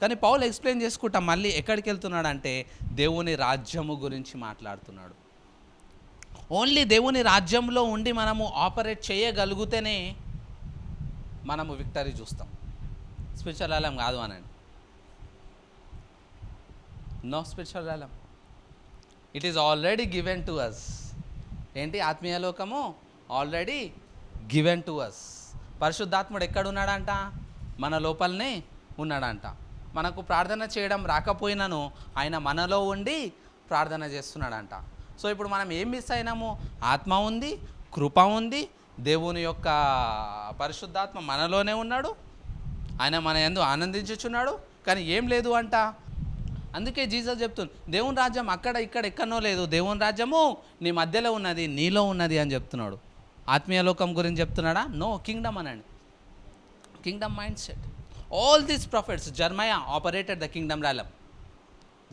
కానీ పౌల్ ఎక్స్ప్లెయిన్ చేసుకుంటా మళ్ళీ ఎక్కడికి వెళ్తున్నాడు అంటే, దేవుని రాజ్యము గురించి మాట్లాడుతున్నాడు. ఓన్లీ దేవుని రాజ్యంలో ఉండి మనము ఆపరేట్ చేయగలిగితేనే మనము విక్టరీ చూస్తాం. స్పిరిచువల్ realm కాదు అనండి. No spiritual realm, it is already given to us. ఏంటి? ఆత్మీయ లోకము ఆల్రెడీ గివెన్ టు అస్. పరిశుద్ధాత్ముడు ఎక్కడున్నాడంట? మన లోపలనే ఉన్నాడంట. మనకు ప్రార్థన చేయడం రాకపోయినాను ఆయన మనలో ఉండి ప్రార్థన చేస్తున్నాడంట. సో ఇప్పుడు మనం ఏం మిస్ అయినాము? ఆత్మ ఉంది, కృప ఉంది, దేవుని యొక్క పరిశుద్ధాత్మ మనలోనే ఉన్నాడు, ఆయన మన యందు ఆనందించుచున్నాడు, కానీ ఏం లేదు అంట? అందుకే జీసస్ చెప్తుంది దేవుని రాజ్యం అక్కడ ఇక్కడ ఎక్కడనో లేదు, దేవుని రాజ్యము నీ మధ్యలో ఉన్నది, నీలో ఉన్నది అని చెప్తున్నాడు. ఆత్మీయ లోకం గురించి చెప్తున్నాడా? నో, కింగ్డమ్ అనండి, kingdom mind set. All these prophets, Jeremiah operated the kingdom realm.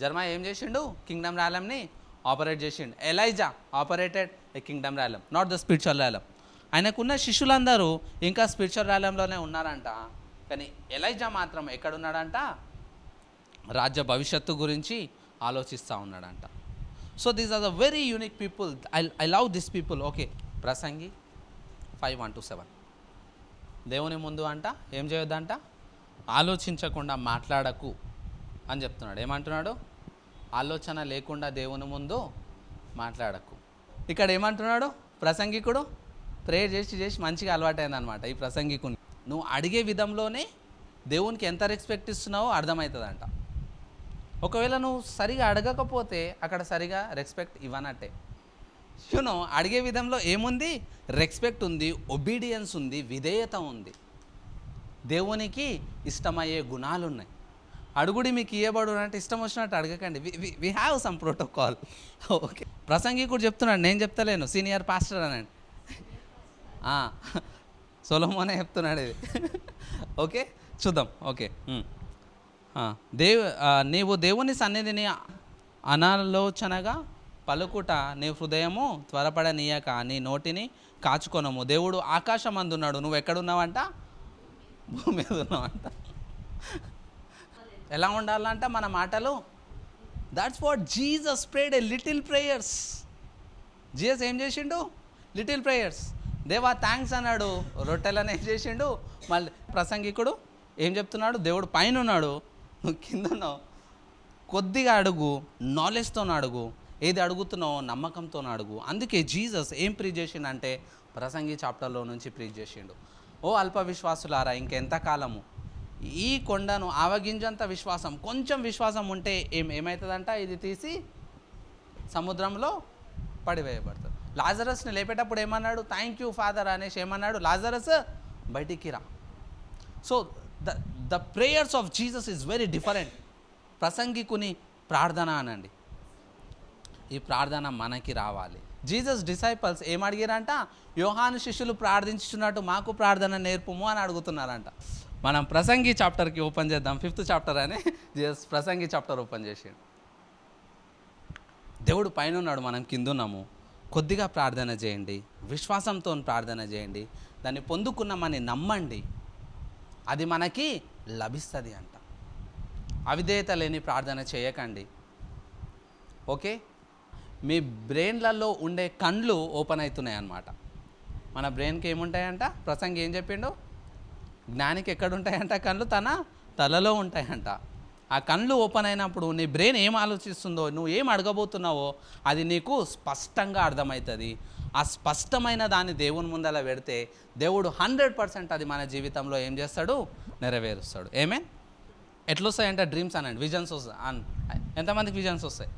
Jeremiah ఏం చేసిండు? కింగ్డమ్ ర్యాలమ్ని ఆపరేట్ చేసిండు. Elijah operated a kingdom realm, not the spiritual realm. ఆయనకున్న శిష్యులందరూ ఇంకా స్పిరిచువల్ ర్యాలంలోనే ఉన్నారంట, కానీ ఎలైజా మాత్రం ఎక్కడున్నాడంట? రాజ్య భవిష్యత్తు గురించి ఆలోచిస్తూ ఉన్నాడంట. So these are the very unique people. I love this people. Okay, ప్రసంగి 5:1-7. దేవుని ముందు అంట ఏం చేయొద్దంట? ఆలోచించకుండా మాట్లాడకు అని చెప్తున్నాడు. ఏమంటున్నాడు? ఆలోచన లేకుండా దేవుని ముందు మాట్లాడకు. ఇక్కడ ఏమంటున్నాడు ప్రసంగికుడు? ప్రేయర్ చేసి మంచిగా అలవాటైందనమాట ఈ ప్రసంగికుని. నువ్వు అడిగే విధంలోనే దేవునికి ఎంత రెస్పెక్ట్ ఇస్తున్నావో అర్థమవుతుందంట. ఒకవేళ నువ్వు సరిగా అడగకపోతే అక్కడ సరిగా రెస్పెక్ట్ ఇవ్వనట్టే. యూనో, అడిగే విధంలో ఏముంది? రెస్పెక్ట్ ఉంది, ఒబీడియన్స్ ఉంది, విధేయత ఉంది, దేవునికి ఇష్టమయ్యే గుణాలు ఉన్నాయి. అడుగుడి మీకు ఇవ్వబడు అంటే ఇష్టం వచ్చినట్టు అడగకండి. We have some protocol. Okay, ప్రసంగికుడు చెప్తున్నాడు, నేను చెప్తలేను, సీనియర్ పాస్టర్ అనండి. సొలొమోనే చెప్తున్నాడు ఇది. ఓకే, చూద్దాం. ఓకే, నీవు దేవుని సన్నిధిని అనాలోచనగా పలుకుట నీ హృదయము త్వరపడనీయక నీ నోటిని కాచుకొనము. దేవుడు ఆకాశమందున్నాడు, నువ్వు ఎక్కడున్నావంట? భూమి మీద ఉన్నావంట. ఎలా ఉండాలంట మన మాటలు? That's what Jesus prayed a little prayers. Jesus ఏం చేసిండు? Little prayers. దేవా థ్యాంక్స్ అన్నాడు, రొట్టెలను ఏం చేసిండు? మళ్ళీ ప్రసంగికుడు ఏం చెప్తున్నాడు? దేవుడు పైన ఉన్నాడు, నువ్వు కింద ఉన్నావు, కొద్దిగా అడుగు, నాలెడ్జ్తో అడుగు, ఏది అడుగుతున్నావో నమ్మకంతో అడుగు. అందుకే జీసస్ ఏం ప్రీచ్ చేసిండంటే ప్రసంగి చాప్టర్లో నుంచి ప్రీచ్ చేసిండు. ఓ అల్ప విశ్వాసులారా, ఇంకెంతకాలము ఈ కొండను ఆవగింజంత విశ్వాసం, కొంచెం విశ్వాసం ఉంటే ఏమవుతుందంట? ఇది తీసి సముద్రంలో పడివేయబడుతుంది. లాజరస్ని లేపేటప్పుడు ఏమన్నాడు? థ్యాంక్ యూ ఫాదర్ అనేసి ఏమన్నాడు? లాజరస్ బయటికి రా. So the prayers of Jesus is very different. ప్రసంగికుని ప్రార్థన అనండి, ఈ ప్రార్థన మనకి రావాలి. జీసస్ డిసైపల్స్ ఏమడిగారంట? యోహాను శిష్యులు ప్రార్థించుతున్నట్టు మాకు ప్రార్థన నేర్పుము అని అడుగుతున్నారంట. మనం ప్రసంగి చాప్టర్కి ఓపెన్ చేద్దాం. 5th చాప్టర్ అని జీసస్ ప్రసంగి చాప్టర్ ఓపెన్ చేసాడు. దేవుడు పైన ఉన్నాడు, మనం కింద ఉన్నాము. కొద్దిగా ప్రార్థన చేయండి, విశ్వాసంతో ప్రార్థన చేయండి, దాన్ని పొందుకున్నామని నమ్మండి, అది మనకి లభిస్తుంది అంట. అవిధేయత లేని ప్రార్థన చేయకండి. ఓకే, మీ బ్రెయిన్లలో ఉండే కండ్లు ఓపెన్ అవుతున్నాయి అన్నమాట. మన బ్రెయిన్కి ఏముంటాయంట? ప్రసంగి ఏం చెప్పిండు? జ్ఞానికి ఎక్కడుంటాయంట కళ్ళు? తన తలలో ఉంటాయంట. ఆ కళ్ళు ఓపెన్ అయినప్పుడు నీ బ్రెయిన్ ఏం ఆలోచిస్తుందో, నువ్వు ఏం అడగబోతున్నావో అది నీకు స్పష్టంగా అర్థమవుతుంది. ఆ స్పష్టమైన దాన్ని దేవుని ముందర పెడితే దేవుడు 100% అది మన జీవితంలో ఏం చేస్తాడు? నెరవేరుస్తాడు. ఏమేన్ ఎట్లొస్తాయంటే డ్రీమ్స్ అనండి, విజన్స్ వస్తాయి. ఎంతమందికి విజన్స్ వస్తాయి?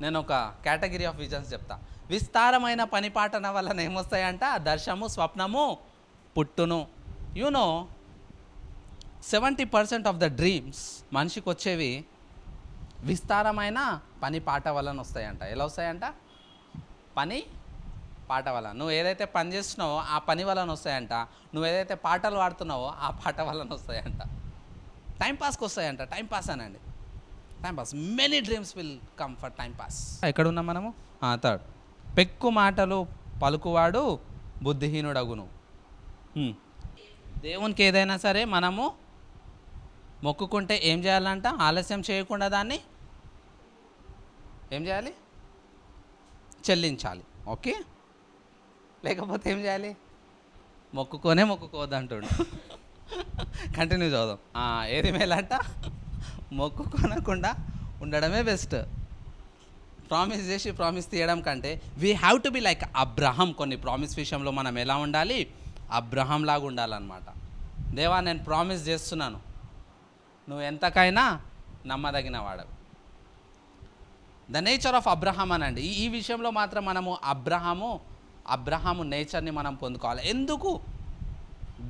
నేను ఒక కేటగిరీ ఆఫ్ విజన్స్ చెప్తా. విస్తారమైన పనిపాటన వలన ఏమొస్తాయంట? దర్శము, స్వప్నము పుట్టును. యూనో 70% ఆఫ్ ద డ్రీమ్స్ మనిషికి వచ్చేవి విస్తారమైన పని పాట వలన వస్తాయంట. ఎలా వస్తాయంట? పని పాట వలన. నువ్వు ఏదైతే పని చేస్తున్నావో ఆ పని వలన వస్తాయంట. నువ్వు ఏదైతే పాటలు పాడుతున్నావో ఆ పాట వలన వస్తాయంట. టైంపాస్కి వస్తాయంట. టైంపాస్ అనండి, timepass. Many dreams will come for timepass. ఎక్కడున్నాం మనము? థర్డ్, పెక్కు మాటలు పలుకువాడు బుద్ధిహీనుడగును. దేవునికి ఏదైనా సరే మనము మొక్కుకుంటే ఏం చేయాలంట? ఆలస్యం చేయకుండా దాన్ని ఏం చేయాలి? చెల్లించాలి. ఓకే, లేకపోతే ఏం చేయాలి? మొక్కుకోవద్దు అంటుండు. కంటిన్యూ చదుదాం. ఏది మేలంట? మొక్కుకోనకుండా ఉండడమే బెస్ట్. ప్రామిస్ చేసి ప్రామిస్ తీయడం కంటే we have to be like Abraham. కొన్ని ప్రామిస్ విషయంలో మనం ఎలా ఉండాలి? అబ్రహం లాగా ఉండాలన్నమాట. దేవా నేను ప్రామిస్ చేస్తున్నాను, నువ్వు ఎంతకైనా నమ్మదగిన వాడవు. ద నేచర్ ఆఫ్ అబ్రహాం అనండి. ఈ విషయంలో మాత్రం మనము అబ్రహాము నేచర్ని మనం పొందుకోవాలి. ఎందుకు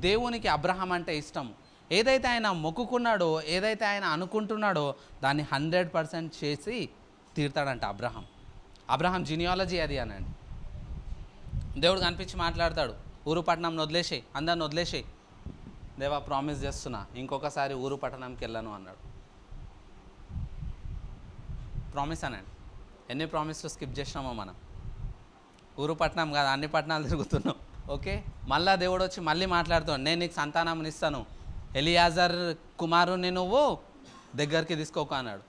దేవునికి అబ్రహాం అంటే ఇష్టము? ఏదైతే ఆయన మొక్కుకున్నాడో, ఏదైతే ఆయన అనుకుంటున్నాడో దాన్ని 100% చేసి తీరుతాడంట అబ్రహాం జీనియాలజీ అది అనండి. దేవుడు కనిపించి మాట్లాడతాడు, ఊరు పట్టణంని వదిలేసేయి, అందరిని వదిలేసేయి, దేవా ప్రామిస్ చేస్తున్నా ఇంకొకసారి ఊరు పట్టణంకి వెళ్ళను అన్నాడు. ప్రామిస్ అనండి. ఎన్ని ప్రామిస్లు స్కిప్ చేసినామో మనం. ఊరు పట్టణం కాదు, అన్ని పట్టణాలు తిరుగుతున్నాం. ఓకే, మళ్ళా దేవుడు వచ్చి మళ్ళీ మాట్లాడుతాడు, నేను నీకు సంతానం ఇస్తాను, ఎలియాజర్ కుమారుని నువ్వు దగ్గరికి తీసుకోక అన్నాడు.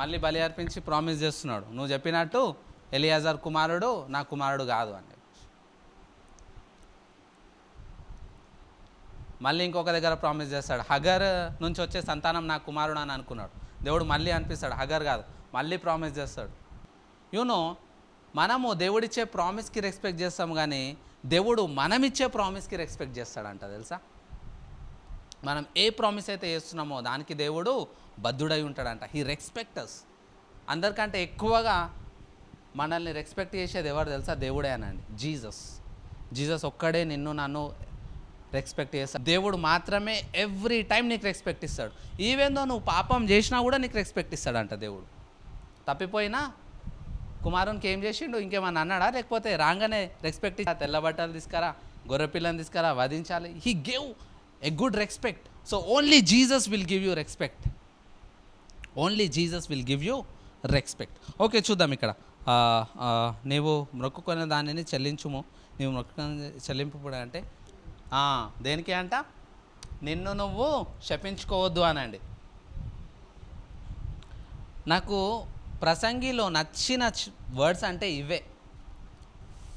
మళ్ళీ బలి అర్పించి ప్రామిస్ చేస్తున్నాడు, నువ్వు చెప్పినట్టు ఎలియాజర్ కుమారుడు నా కుమారుడు కాదు అని. మళ్ళీ ఇంకొక దగ్గర ప్రామిస్ చేస్తాడు, హగర్ నుంచి వచ్చే సంతానం నా కుమారుడు అని అనుకున్నాడు. దేవుడు మళ్ళీ అనిపిస్తాడు, హగర్ కాదు, మళ్ళీ ప్రామిస్ చేస్తాడు. యూనో మనము దేవుడిచ్చే ప్రామిస్కి రెస్పెక్ట్ చేస్తాం, కానీ దేవుడు మనమిచ్చే ప్రామిస్కి రెస్పెక్ట్ చేస్తాడంట. తెలుసా, మనం ఏ ప్రామిస్ అయితే చేస్తున్నామో దానికి దేవుడు బద్ధుడై ఉంటాడంట. హీ రెస్పెక్టస్. అందరికంటే ఎక్కువగా మనల్ని రెస్పెక్ట్ చేసేది ఎవరు తెలుసా? దేవుడే అనండి. జీసస్ ఒక్కడే నిన్ను నన్ను రెస్పెక్ట్ చేస్తాడు. దేవుడు మాత్రమే ఎవ్రీ టైం నీకు రెస్పెక్ట్ ఇస్తాడు. ఈవెన్ దో నువ్వు పాపం చేసినా కూడా నీకు రెస్పెక్ట్ ఇస్తాడంట దేవుడు. తప్పిపోయినా కుమారునికి ఏం చేసిండు, ఇంకేమన్నా అన్నాడా? లేకపోతే రాగానే రెస్పెక్ట్ ఇచ్చా, తెల్ల బట్టలు తీసుకురా, గొర్రెపిల్లని తీసుకురా, వధించాలి. He gave a good respect. So only Jesus will give you respect. Only Jesus will give you respect. Okay, చూద్దాం ఇక్కడ. నీవు మొక్కుకునే దానిని చెల్లించుము. నీవు మొక్కుకునే చెల్లింపు అంటే దేనికి అంట? నిన్ను నువ్వు శపించుకోవద్దు అనండి. నాకు ప్రసంగిలో నచ్చిన వర్డ్స్ అంటే ఇవే.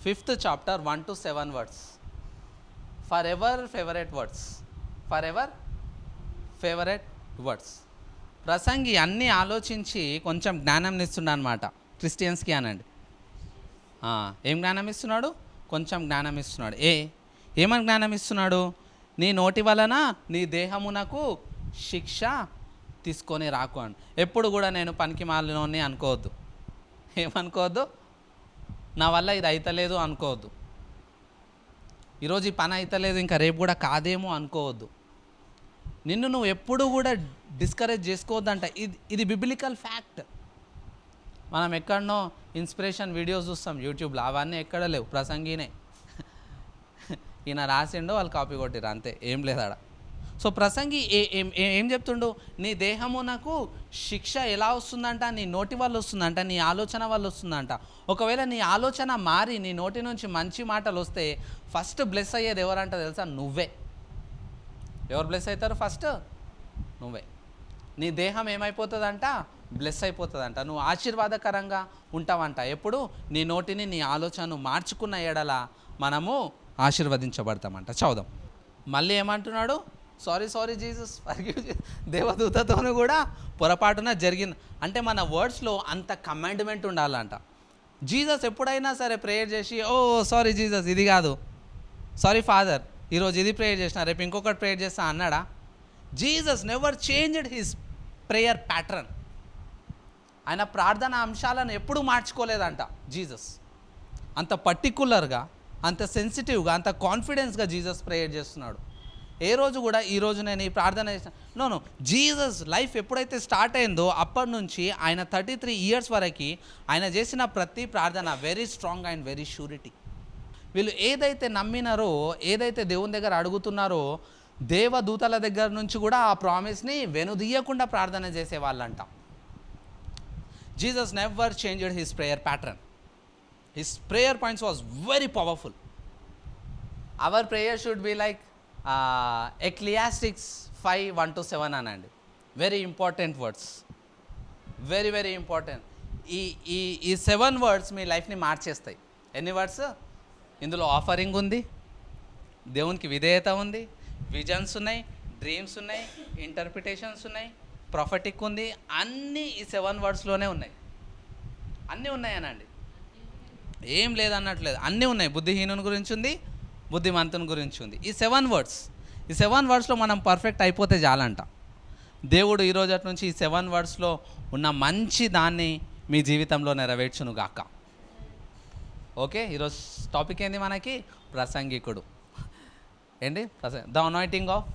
5th chapter 1 to 7 words. For ever favourite words. For ever favourite words. ప్రసంగి అన్నీ ఆలోచించి కొంచెం జ్ఞానం ఇస్తున్నాడు అనమాట క్రిస్టియన్స్కి అనండి. ఏం జ్ఞానం ఇస్తున్నాడు? కొంచెం జ్ఞానం ఇస్తున్నాడు. ఏమని జ్ఞానం ఇస్తున్నాడు? నీ నోటి వలన నీ దేహమునకు శిక్ష తీసుకొని రాకు అని. ఎప్పుడు కూడా నేను పనికి మాలినోని అనుకోవద్దు. ఏమనుకోవద్దు? నా వల్ల ఇది అయితలేదు అనుకోవద్దు. ఈరోజు ఈ పని అయితలేదు, ఇంకా రేపు కూడా కాదేమో అనుకోవద్దు. నిన్ను నువ్వు ఎప్పుడు కూడా డిస్కరేజ్ చేసుకోవద్దంట. ఇది బిబ్లికల్ ఫ్యాక్ట్. మనం ఎక్కడనో ఇన్స్పిరేషన్ వీడియోస్ చూస్తాం యూట్యూబ్లో, అవన్నీ ఎక్కడ లేవు, ప్రసంగినే. ఈయన రాసిండో వాళ్ళు కాపీ కొట్టిరు, అంతే, ఏం లేదాడ. సో ప్రసంగి ఏం చెప్తుండు? నీ దేహమునకు శిక్ష ఎలా వస్తుందంట? నీ నోటి వల్ల వస్తుందంట, నీ ఆలోచన వల్ల వస్తుందంట. ఒకవేళ నీ ఆలోచన మారి నీ నోటి నుంచి మంచి మాటలు వస్తే ఫస్ట్ బ్లెస్ అయ్యేది ఎవరంట తెలుసా? నువ్వే. ఎవరు బ్లెస్ అవుతారు? ఫస్ట్ నువ్వే. నీ దేహం ఏమైపోతుందంట? బ్లెస్ అయిపోతుందంట. నువ్వు ఆశీర్వాదకరంగా ఉంటావంట. ఎప్పుడు? నీ నోటిని నీ ఆలోచనను మార్చుకున్న ఎడల మనము ఆశీర్వదించబడతామంట. చదుదాం. మళ్ళీ ఏమంటున్నాడు? సారీ జీసస్, దేవదూతతోనూ కూడా పొరపాటున జరిగింది అంటే మన వర్డ్స్లో అంత కమాండ్మెంట్ ఉండాలంట. జీసస్ ఎప్పుడైనా సరే ప్రేయర్ చేసి సారీ జీసస్ ఇది కాదు, సారీ ఫాదర్ ఈరోజు ఇది ప్రేయర్ చేసిన, రేపు ఇంకొకటి ప్రేయర్ చేస్తా అన్నాడా? Jesus never changed his prayer pattern. ఆయన ప్రార్థన అంశాలను ఎప్పుడూ మార్చుకోలేదంట జీసస్. అంత పర్టికులర్గా, అంత సెన్సిటివ్గా, అంత కాన్ఫిడెన్స్గా జీసస్ ప్రేయర్ చేస్తున్నాడు. ఏ రోజు కూడా ఈరోజు నేను ఈ ప్రార్థన చేసిన నో. జీసస్ లైఫ్ ఎప్పుడైతే స్టార్ట్ అయిందో అప్పటి నుంచి ఆయన 33 years వరకు ఆయన చేసిన ప్రతి ప్రార్థన very strong and very surety. వీళ్ళు ఏదైతే నమ్మినారో, ఏదైతే దేవుని దగ్గర అడుగుతున్నారో, దేవదూతల దగ్గర నుంచి కూడా ఆ ప్రామిస్ని వెనుదీయకుండా ప్రార్థన చేసేవాళ్ళంట. Jesus never changed his prayer pattern. His prayer points was very powerful. Our prayer should be like Ecclesiastes 5:1-7 అనండి. Very important words, very very important. ఈ 7 words మీ లైఫ్ని మార్చేస్తాయి. ఎన్ని వర్డ్స్? ఇందులో ఆఫరింగ్ ఉంది, దేవునికి విధేయత ఉంది, విజన్స్ ఉన్నాయి, డ్రీమ్స్ ఉన్నాయి, ఇంటర్ప్రిటేషన్స్ ఉన్నాయి, ప్రొఫెటిక్ ఉంది. అన్నీ ఈ 7 wordsలోనే ఉన్నాయి. అన్నీ ఉన్నాయనండి, ఏం లేదన్నట్లేదు, అన్నీ ఉన్నాయి. బుద్ధిహీనుని గురించి ఉంది, బుద్ధిమంతుని గురించి ఉంది. ఈ 7 wordsలో మనం పర్ఫెక్ట్ అయిపోతే చాలంట. దేవుడు ఈరోజు నుంచి ఈ 7 wordsలో ఉన్న మంచి దాన్ని మీ జీవితంలో నెరవేర్చును గాక. ఓకే, ఈరోజు టాపిక్ ఏంది మనకి? ప్రసంగికుడు. ఏంటి? ద అనాయింటింగ్ ఆఫ్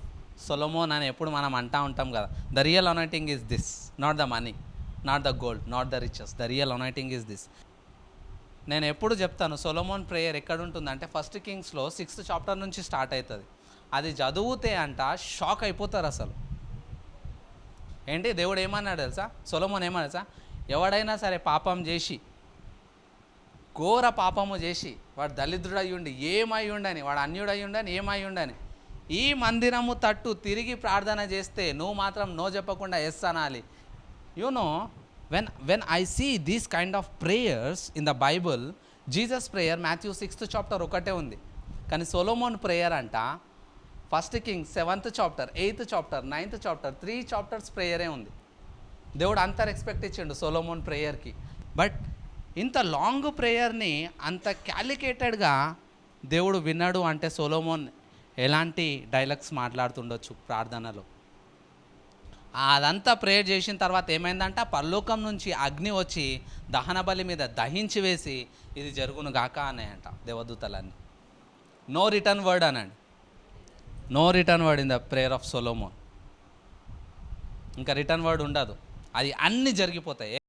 సొలొమోన్ అని ఎప్పుడు మనం అంటూ ఉంటాం కదా. The real anointing is this, not the money, not the gold, not the riches. The real anointing is this. నేను ఎప్పుడు చెప్తాను సొలొమోన్ ప్రేయర్ ఎక్కడ ఉంటుందంటే 1 కింగ్స్లో 6th చాప్టర్ నుంచి స్టార్ట్ అవుతుంది. అది చదివితే అంట షాక్ అయిపోతారు అసలు. ఏంటి దేవుడు ఏమన్నాడు తెలుసా? సొలొమోన్ ఏమన్నాడు తెలుసా? ఎవడైనా సరే పాపం చేసి, ఘోర పాపము చేసి, వాడు దళిద్రుడు అయ్యుండి ఏమై ఉండని, వాడు అన్యుడు అయ్యుండని, ఏమై ఉండని, ఈ మందిరము తట్టు తిరిగి ప్రార్థన చేస్తే నువ్వు మాత్రం నో చెప్పకుండా ఎస్ అనాలి. You know when I see these kind of prayers in the Bible, Jesus prayer Matthew 6th chapter ఒకటే ఉంది, కానీ సొలొమోన్ ప్రేయర్ అంట 1 Kings 7th chapter, 8th chapter, 9th chapter, 3 chapters ప్రేయరే ఉంది. దేవుడు అంత రెస్పెక్ట్ ఇచ్చిండు సొలొమోన్ ప్రేయర్కి. బట్ ఇంత లాంగ్ ప్రేయర్ని అంత క్యాలిక్యులేటెడ్గా దేవుడు విన్నాడు అంటే సొలొమోన్ ఎలాంటి డైలాగ్స్ మాట్లాడుతుండొచ్చు ప్రార్థనలో. అదంతా ప్రేయర్ చేసిన తర్వాత ఏమైందంట, పరలోకం నుంచి అగ్ని వచ్చి దహన బలి మీద దహించి వేసి ఇది జరుగును గాక అన్నాయంట దేవదూతలన్నీ. నో రిటర్న్ వర్డ్ అనండి, no return word in the prayer of Solomon. ఇంకా రిటర్న్ వర్డ్ ఉండదు, అది అన్నీ జరిగిపోతాయి.